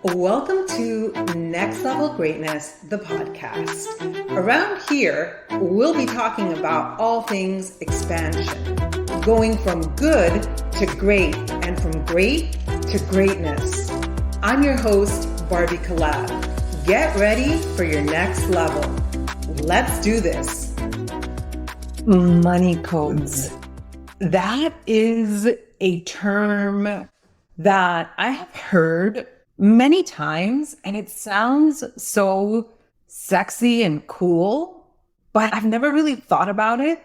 Welcome to Next Level Greatness, the podcast. Around here, we'll be talking about all things expansion, going from good to great and from great to greatness. I'm your host, Barbie. Get ready for your next level. Let's do this. Money codes. That is a term that I have heard many times, and it sounds so sexy and cool, but I've never really thought about it.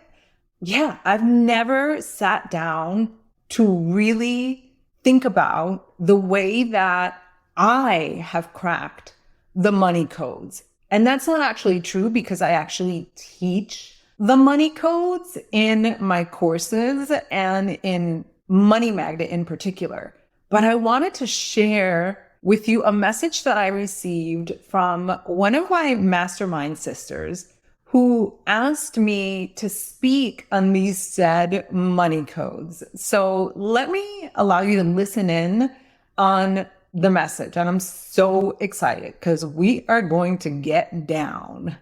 Yeah, I've never sat down to really think about the way that I have cracked the money codes. And that's not actually true because I actually teach the money codes in my courses and in Money Magnet in particular. But I wanted to share with you a message that I received from one of my mastermind sisters who asked me to speak on these said money codes. So let me allow you to listen in on the message. And I'm so excited because we are going to get down.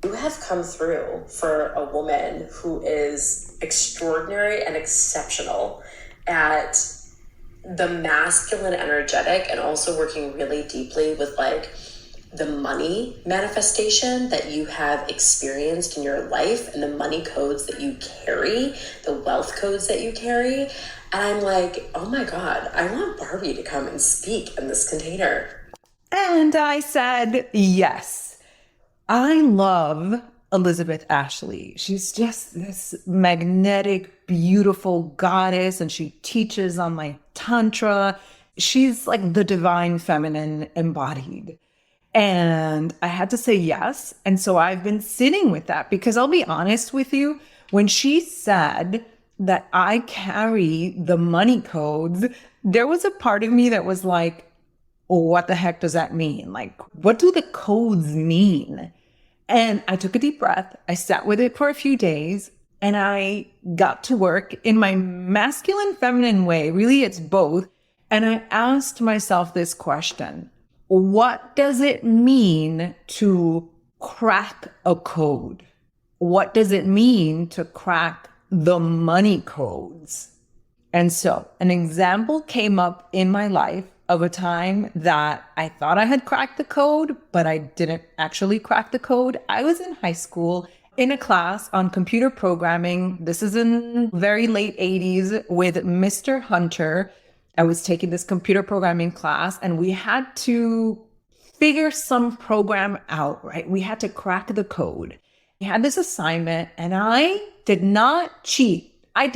You have come through for a woman who is extraordinary and exceptional at the masculine energetic and also working really deeply with like the money manifestation that you have experienced in your life and the money codes that you carry, the wealth codes that you carry. And I'm like, oh my God, I want Barbie to come and speak in this container. And I said, yes. I love Elizabeth Ashley. She's just this magnetic, beautiful goddess, and she teaches on my Tantra. She's like the divine feminine embodied. And I had to say yes. And so I've been sitting with that because I'll be honest with you, when she said that I carry the money codes, there was a part of me that was like, what the heck does that mean? Like, what do the codes mean? And I took a deep breath. I sat with it for a few days and I got to work in my masculine feminine way. Really, it's both. And I asked myself this question: what does it mean to crack a code? What does it mean to crack the money codes? And so an example came up in my life of a time that I thought I had cracked the code, but I didn't actually crack the code. I was in high school in a class on computer programming. This is in very late 80s with Mr. Hunter. I was taking this computer programming class and we had to figure some program out, right? We had to crack the code. We had this assignment and I did not cheat. I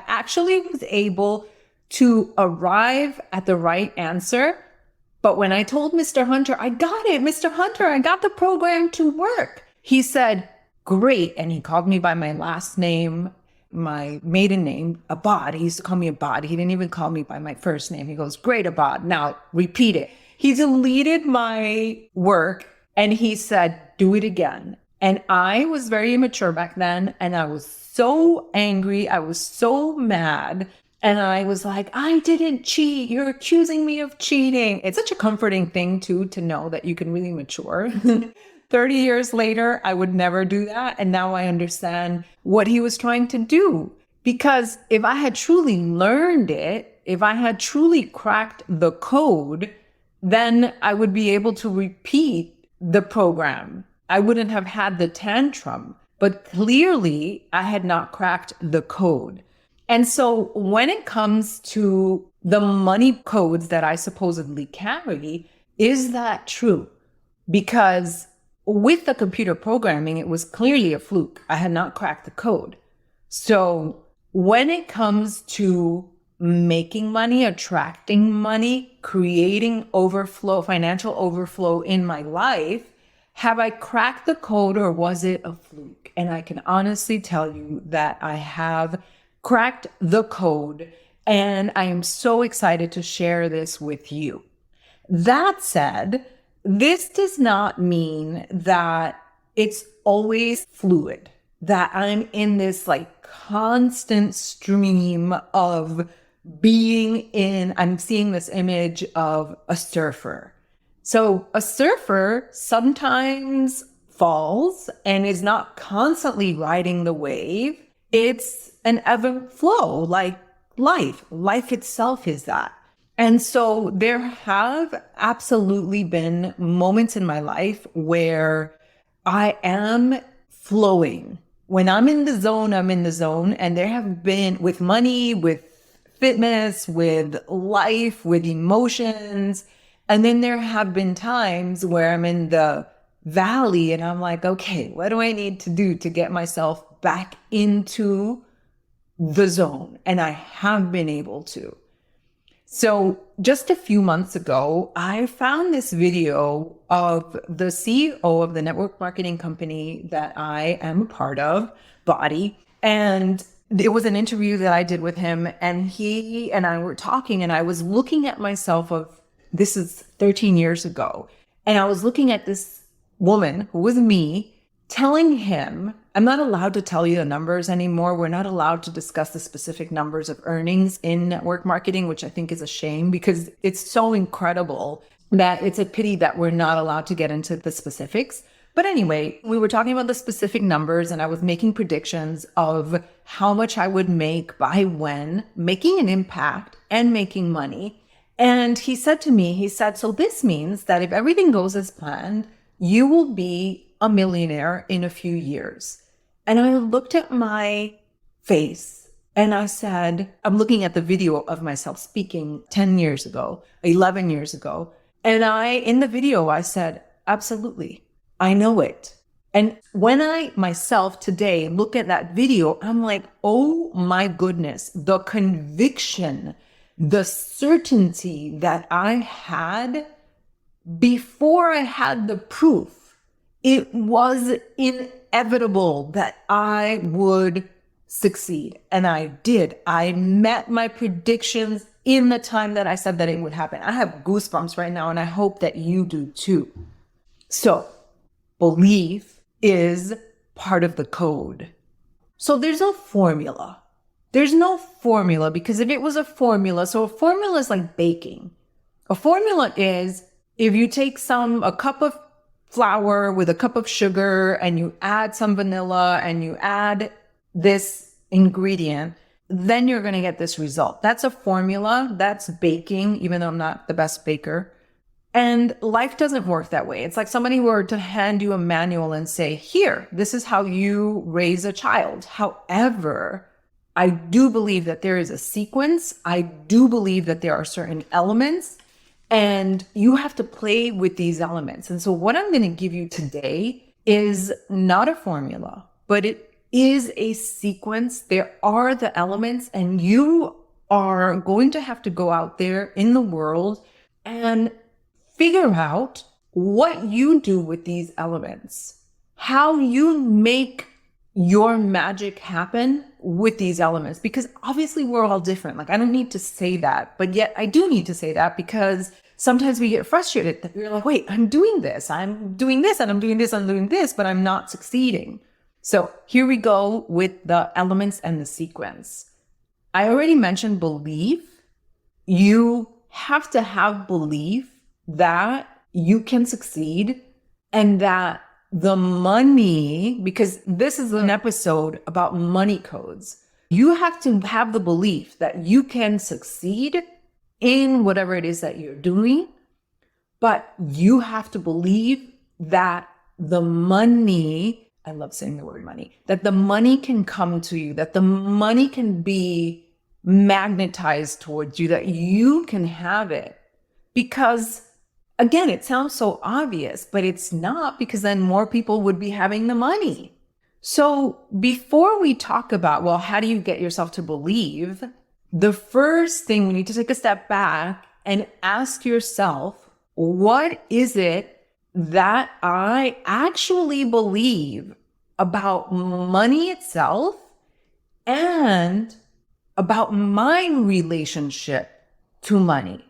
actually was able to arrive at the right answer. But when I told Mr. Hunter, I got it, Mr. Hunter, I got the program to work, he said, great. And he called me by my last name, my maiden name, Abad. He used to call me Abad. He didn't even call me by my first name. He goes, great, Abad. Now repeat it. He deleted my work and he said, do it again. And I was very immature back then. And I was so angry. I was so mad. And I was like, I didn't cheat. You're accusing me of cheating. It's such a comforting thing, too, to know that you can really mature. 30 years later, I would never do that. And now I understand what he was trying to do. Because if I had truly learned it, if I had truly cracked the code, then I would be able to repeat the program. I wouldn't have had the tantrum. But clearly, I had not cracked the code. And so when it comes to the money codes that I supposedly carry, is that true? Because with the computer programming, it was clearly a fluke. I had not cracked the code. So when it comes to making money, attracting money, creating overflow, financial overflow in my life, have I cracked the code or was it a fluke? And I can honestly tell you that I have cracked the code, and I am so excited to share this with you. That said, this does not mean that it's always fluid, that I'm in this like constant stream of I'm seeing this image of a surfer. So a surfer sometimes falls and is not constantly riding the wave. It's an ebb and flow, like life. Life itself is that. And so there have absolutely been moments in my life where I am flowing. When I'm in the zone, I'm in the zone. And there have been, with money, with fitness, with life, with emotions. And then there have been times where I'm in the valley and I'm like, okay, what do I need to do to get myself back into the zone? And I have been able to. So just a few months ago, I found this video of the CEO of the network marketing company that I am a part of, Barbie. And it was an interview that I did with him, and he and I were talking, and I was looking at myself this is 13 years ago. And I was looking at this woman who was me, telling him, I'm not allowed to tell you the numbers anymore. We're not allowed to discuss the specific numbers of earnings in network marketing, which I think is a shame because it's so incredible that it's a pity that we're not allowed to get into the specifics. But anyway, we were talking about the specific numbers and I was making predictions of how much I would make by when, making an impact and making money. And he said to me, so this means that if everything goes as planned, you will be a millionaire in a few years. And I looked at my face and I said, I'm looking at the video of myself speaking 10 years ago, 11 years ago. And in the video, I said, absolutely, I know it. And when I myself today look at that video, I'm like, oh my goodness, the conviction, the certainty that I had before I had the proof. It was inevitable that I would succeed. And I did. I met my predictions in the time that I said that it would happen. I have goosebumps right now, and I hope that you do too. So, belief is part of the code. So there's no formula. There's no formula because if it was a formula, so a formula is like baking. A formula is if you take a cup of flour with a cup of sugar and you add some vanilla and you add this ingredient, then you're going to get this result. That's a formula. That's baking, even though I'm not the best baker. And life doesn't work that way. It's like somebody were to hand you a manual and say, here, this is how you raise a child. However, I do believe that there is a sequence. I do believe that there are certain elements and you have to play with these elements. And so what I'm going to give you today is not a formula, but it is a sequence. There are the elements and you are going to have to go out there in the world and figure out what you do with these elements, how you make your magic happen with these elements, because obviously we're all different. Like I don't need to say that, but yet I do need to say that because sometimes we get frustrated that we're like, wait, I'm doing this, and I'm doing this, but I'm not succeeding. So here we go with the elements and the sequence. I already mentioned belief. You have to have belief that you can succeed and that the money, because this is an episode about money codes. You have to have the belief that you can succeed in whatever it is that you're doing, but you have to believe that the money, I love saying the word money, that the money can come to you, that the money can be magnetized towards you, that you can have it. Because again, it sounds so obvious, but it's not, because then more people would be having the money. So before we talk about, well, how do you get yourself to believe? The first thing, we need to take a step back and ask yourself, what is it that I actually believe about money itself and about my relationship to money?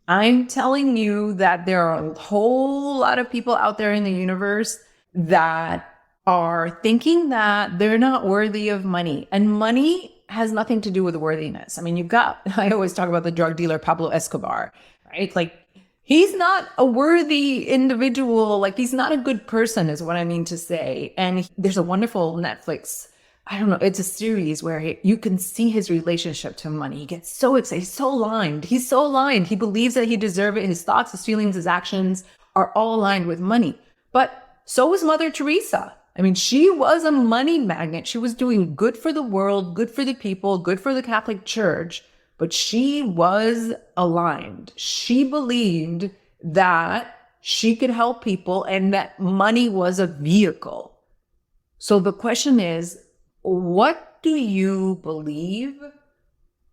I'm telling you that there are a whole lot of people out there in the universe that are thinking that they're not worthy of money. And money has nothing to do with worthiness. I mean, I always talk about the drug dealer Pablo Escobar, right? Like, he's not a worthy individual. Like, he's not a good person is what I mean to say. And there's a wonderful Netflix, I don't know, it's a series where you can see his relationship to money. He gets so excited. He's so aligned. He's so aligned. He believes that he deserves it. His thoughts, his feelings, his actions are all aligned with money. But so was Mother Teresa. I mean, she was a money magnet. She was doing good for the world, good for the people, good for the Catholic Church, but she was aligned. She believed that she could help people and that money was a vehicle. So the question is, what do you believe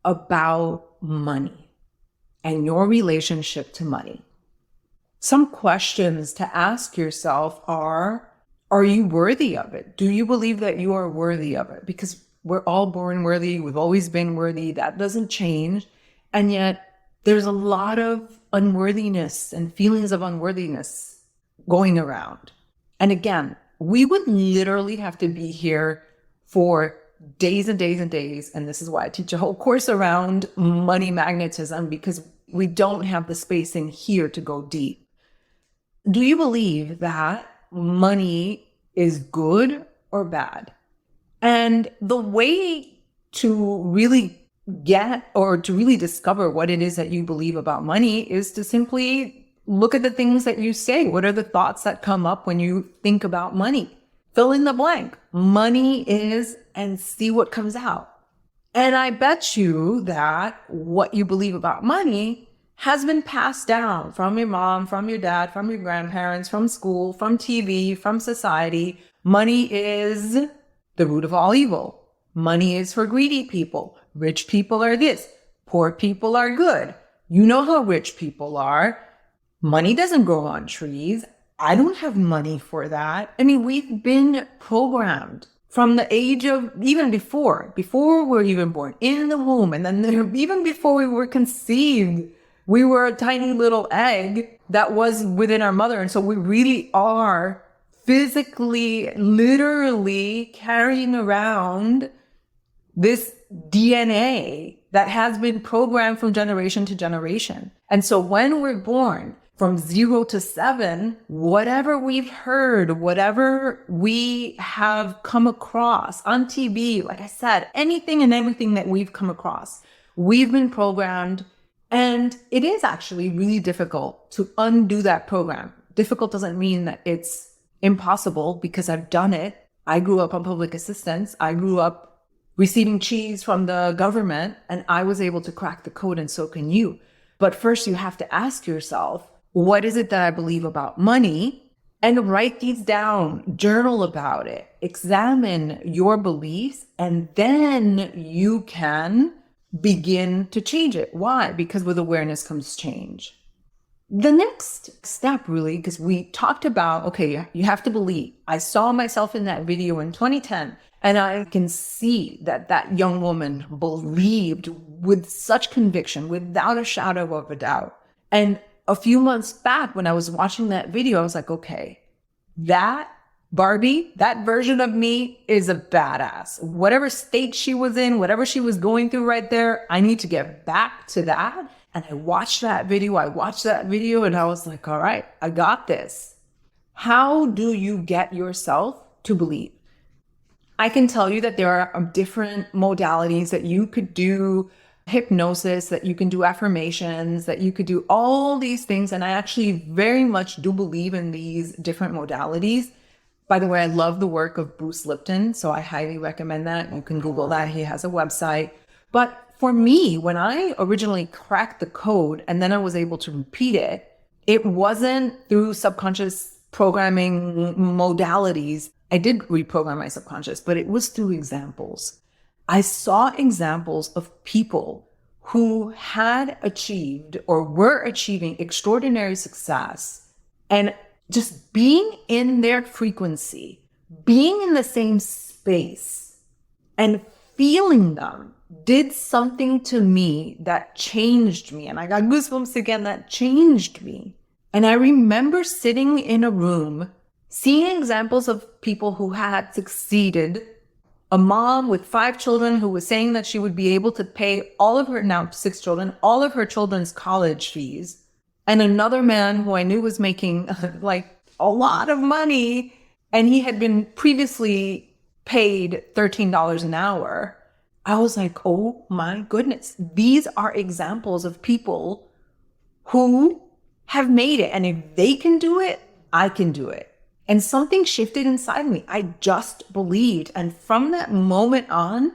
about money and your relationship to money? Some questions to ask yourself are you worthy of it? Do you believe that you are worthy of it? Because we're all born worthy. We've always been worthy. That doesn't change. And yet there's a lot of unworthiness and feelings of unworthiness going around. And again, we would literally have to be here for days and days and days. And this is why I teach a whole course around money magnetism, because we don't have the space in here to go deep. Do you believe that money is good or bad? And the way to really get or to really discover what it is that you believe about money is to simply look at the things that you say. What are the thoughts that come up when you think about money? Fill in the blank. Money is, and see what comes out. And I bet you that what you believe about money has been passed down from your mom, from your dad, from your grandparents, from school, from TV, from society. Money is the root of all evil. Money is for greedy people. Rich people are this. Poor people are good. You know how rich people are. Money doesn't grow on trees. I don't have money for that. I mean, we've been programmed from the age of, even before we're even born, in the womb, and then even before we were conceived, we were a tiny little egg that was within our mother. And so we really are physically, literally carrying around this DNA that has been programmed from generation to generation. And so when we're born, from 0 to 7, whatever we've heard, whatever we have come across on TV, like I said, anything and everything that we've come across, we've been programmed. And it is actually really difficult to undo that program. Difficult doesn't mean that it's impossible, because I've done it. I grew up on public assistance. I grew up receiving cheese from the government, and I was able to crack the code, and so can you. But first you have to ask yourself, what is it that I believe about money? And write these down, journal about it, examine your beliefs, and then you can begin to change it. Why? Because with awareness comes change. The next step, really, because we talked about, okay, you have to believe. I saw myself in that video in 2010, and I can see that that young woman believed with such conviction, without a shadow of a doubt. And a few months back, when I was watching that video, I was like, okay, that Barbie, that version of me is a badass. Whatever state she was in, whatever she was going through right there, I need to get back to that. And I watched that video, and I was like, all right, I got this. How do you get yourself to believe? I can tell you that there are different modalities that you could do, hypnosis, that you can do affirmations, that you could do all these things. And I actually very much do believe in these different modalities. By the way, I love the work of Bruce Lipton, so I highly recommend that. You can Google that. He has a website. But for me, when I originally cracked the code and then I was able to repeat it, it wasn't through subconscious programming modalities. I did reprogram my subconscious, but it was through examples. I saw examples of people who had achieved or were achieving extraordinary success, and just being in their frequency, being in the same space and feeling them did something to me that changed me. And I got goosebumps again, that changed me. And I remember sitting in a room, seeing examples of people who had succeeded a mom with 5 children who was saying that she would be able to pay all of her, now 6 children, all of her children's college fees. And another man who I knew was making like a lot of money, and he had been previously paid $13 an hour. I was like, oh my goodness, these are examples of people who have made it. And if they can do it, I can do it. And something shifted inside me. I just believed. And from that moment on,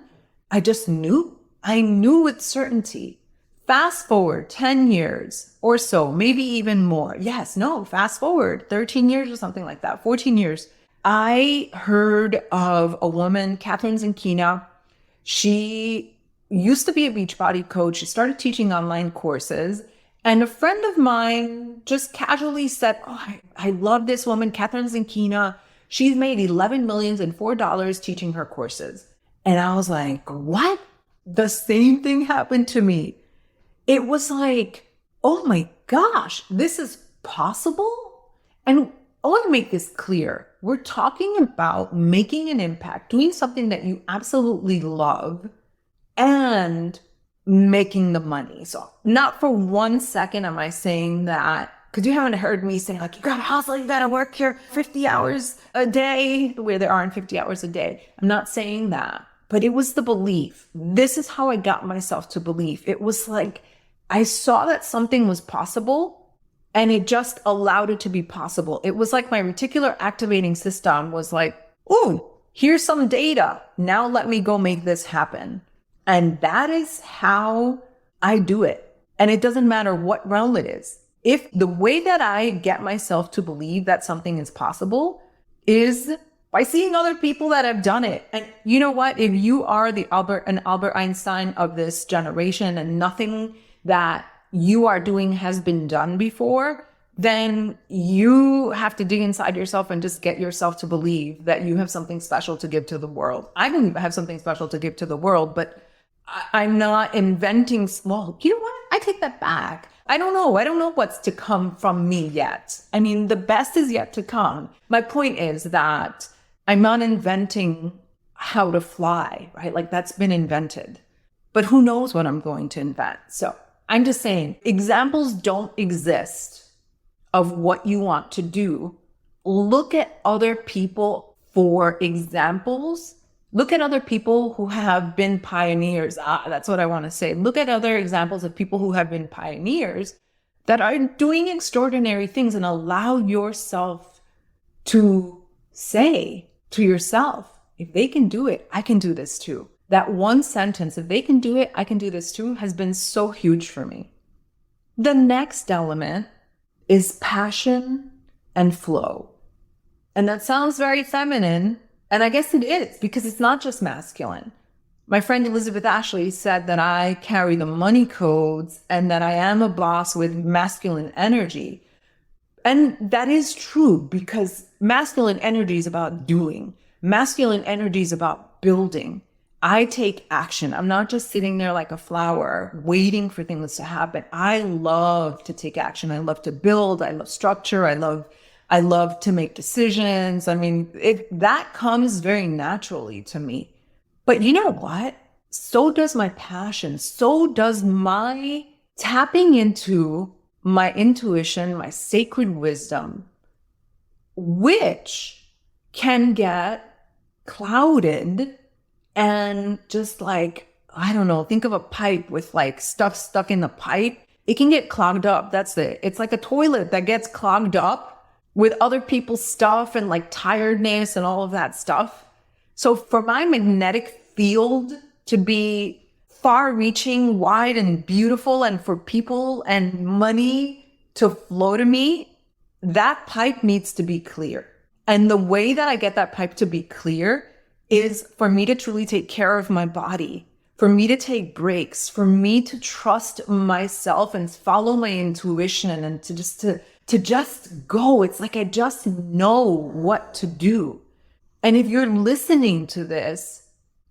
I just knew. I knew with certainty. Fast forward 10 years or so, maybe even more. Yes, no, fast forward 13 years or something like that, 14 years. I heard of a woman, Catherine Zankina. She used to be a Beachbody coach. She started teaching online courses. And a friend of mine just casually said, oh, I love this woman, Catherine Zankina. She's made $11 million and $4 teaching her courses. And I was like, what? The same thing happened to me. It was like, oh my gosh, this is possible? And I want to make this clear. We're talking about making an impact, doing something that you absolutely love, and making the money. So not for 1 second am I saying that, because you haven't heard me say like, you gotta hustle, you gotta work here 50 hours a day, the way there aren't 50 hours a day. I'm not saying that, but it was the belief. This is how I got myself to believe. It was like, I saw that something was possible, and it just allowed it to be possible. It was like my reticular activating system was like, oh, here's some data. Now let me go make this happen. And that is how I do it. And it doesn't matter what realm it is. If the way that I get myself to believe that something is possible is by seeing other people that have done it. And you know what? If you are an Albert Einstein of this generation and nothing that you are doing has been done before, then you have to dig inside yourself and just get yourself to believe that you have something special to give to the world. I don't even have something special to give to the world, but I'm not inventing. Well, you know what? I take that back. I don't know what's to come from me yet. I mean, the best is yet to come. My point is that I'm not inventing how to fly, right? Like that's been invented, but who knows what I'm going to invent. So I'm just saying examples don't exist of what you want to do. Look at other people for examples. Look at other people who have been pioneers. That's what I want to say. Look at other examples of people who have been pioneers that are doing extraordinary things, and allow yourself to say to yourself, if they can do it, I can do this too. That one sentence, if they can do it, I can do this too, has been so huge for me. The next element is passion and flow. And that sounds very feminine. And I guess it is, because it's not just masculine. My friend Elizabeth Ashley said that I carry the money codes and that I am a boss with masculine energy. And that is true, because masculine energy is about doing. Masculine energy is about building. I take action. I'm not just sitting there like a flower waiting for things to happen. I love to take action. I love to build. I love structure. I love to make decisions. I mean, that comes very naturally to me. But you know what? So does my passion. So does my tapping into my intuition, my sacred wisdom, which can get clouded and just like, I don't know, think of a pipe with like stuff stuck in the pipe. It can get clogged up. That's it. It's like a toilet that gets clogged up with other people's stuff and like tiredness and all of that stuff. So for my magnetic field to be far reaching, wide and beautiful, and for people and money to flow to me, that pipe needs to be clear. And the way that I get that pipe to be clear is for me to truly take care of my body, for me to take breaks, for me to trust myself and follow my intuition, and to just go. It's like I just know what to do. And if you're listening to this,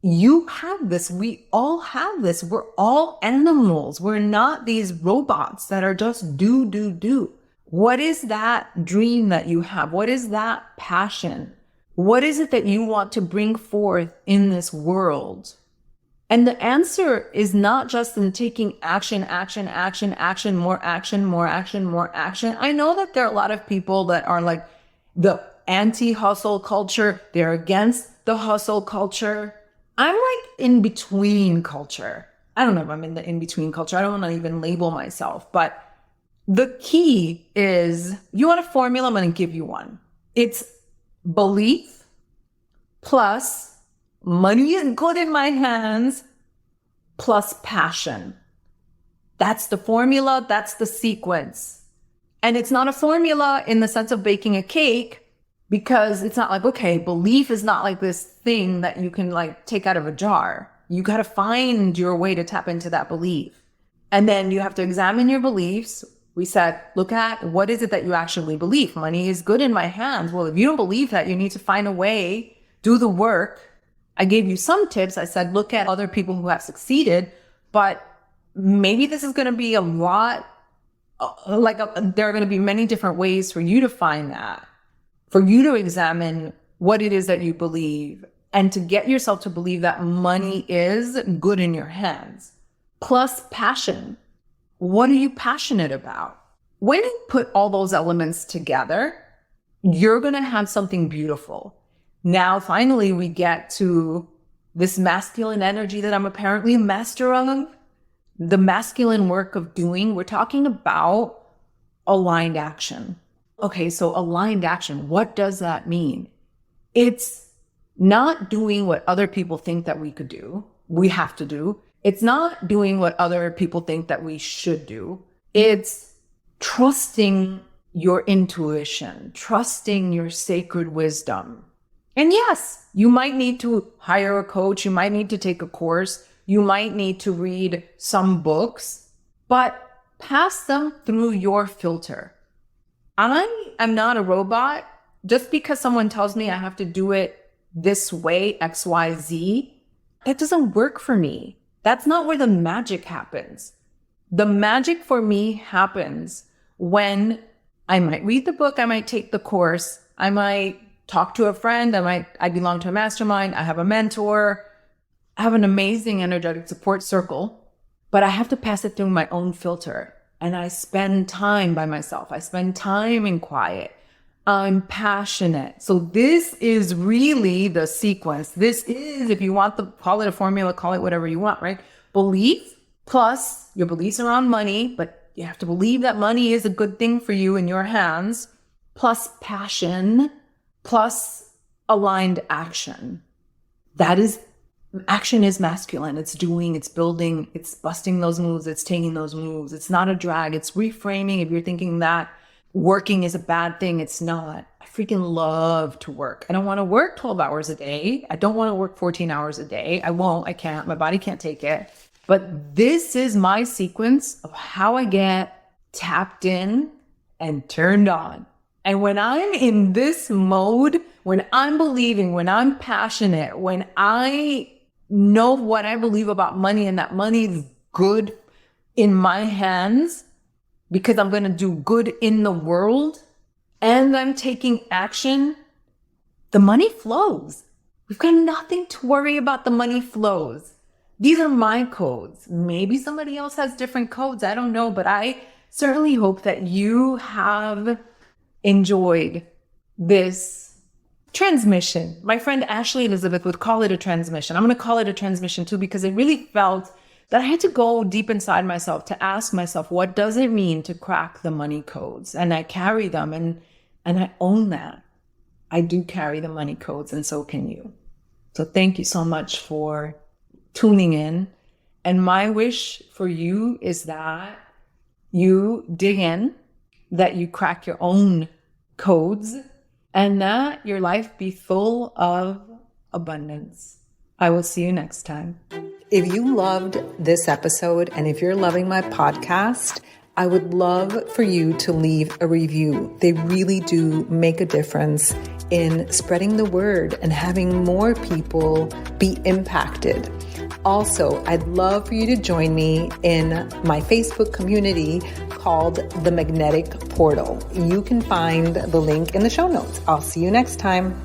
you have this. We all have this. We're all animals. We're not these robots that are just do. What is that dream that you have? What is that passion? What is it that you want to bring forth in this world? And the answer is not just in taking action, action, action, action, more action, more action, more action. I know that there are a lot of people that are like the anti-hustle culture. They're against the hustle culture. I'm like in between culture. I don't know if I'm in the in-between culture. I don't want to even label myself, but the key is, you want a formula? I'm going to give you one. It's belief plus money is good in my hands plus passion. That's the formula. That's the sequence. And it's not a formula in the sense of baking a cake, because it's not like, okay, belief is not like this thing that you can like take out of a jar. You got to find your way to tap into that belief. And then you have to examine your beliefs. We said, look at what is it that you actually believe? Money is good in my hands. Well, if you don't believe that, you need to find a way, do the work. I gave you some tips. I said, look at other people who have succeeded, but maybe this is going to be a lot, there are going to be many different ways for you to find that, for you to examine what it is that you believe, and to get yourself to believe that money is good in your hands. Plus passion. What are you passionate about? When you put all those elements together, you're going to have something beautiful. Now, finally, we get to this masculine energy that I'm apparently a master of, the masculine work of doing. We're talking about aligned action. Okay, so aligned action, what does that mean? It's not doing what other people think that we could do, we have to do. It's not doing what other people think that we should do. It's trusting your intuition, trusting your sacred wisdom. And yes, you might need to hire a coach. You might need to take a course. You might need to read some books, but pass them through your filter. I am not a robot. Just because someone tells me I have to do it this way, X, Y, Z, it doesn't work for me. That's not where the magic happens. The magic for me happens when I might read the book, I might take the course, I might talk to a friend, I belong to a mastermind, I have a mentor, I have an amazing energetic support circle, but I have to pass it through my own filter. And I spend time by myself. I spend time in quiet. I'm passionate. So this is really the sequence. This is, if you want to call it a formula, call it whatever you want, right? Belief plus your beliefs around money, but you have to believe that money is a good thing for you in your hands, plus passion, plus aligned action. That is, action is masculine. It's doing, it's building, it's busting those moves, it's taking those moves. It's not a drag. It's reframing. If you're thinking that working is a bad thing, it's not. I freaking love to work. I don't want to work 12 hours a day. I don't want to work 14 hours a day. I won't. I can't. My body can't take it. But this is my sequence of how I get tapped in and turned on. And when I'm in this mode, when I'm believing, when I'm passionate, when I know what I believe about money and that money is good in my hands because I'm going to do good in the world and I'm taking action, the money flows. We've got nothing to worry about. The money flows. These are my codes. Maybe somebody else has different codes. I don't know, but I certainly hope that you have enjoyed this transmission. My friend Ashley Elizabeth would call it a transmission. I'm going to call it a transmission too, because I really felt that I had to go deep inside myself to ask myself, what does it mean to crack the money codes? And I carry them and I own that. I do carry the money codes, and so can you. So thank you so much for tuning in. And my wish for you is that you dig in, that you crack your own codes, and that your life be full of abundance. I will see you next time. If you loved this episode and if you're loving my podcast, I would love for you to leave a review. They really do make a difference in spreading the word and having more people be impacted. Also, I'd love for you to join me in my Facebook community called The Magnetic Portal. You can find the link in the show notes. I'll see you next time.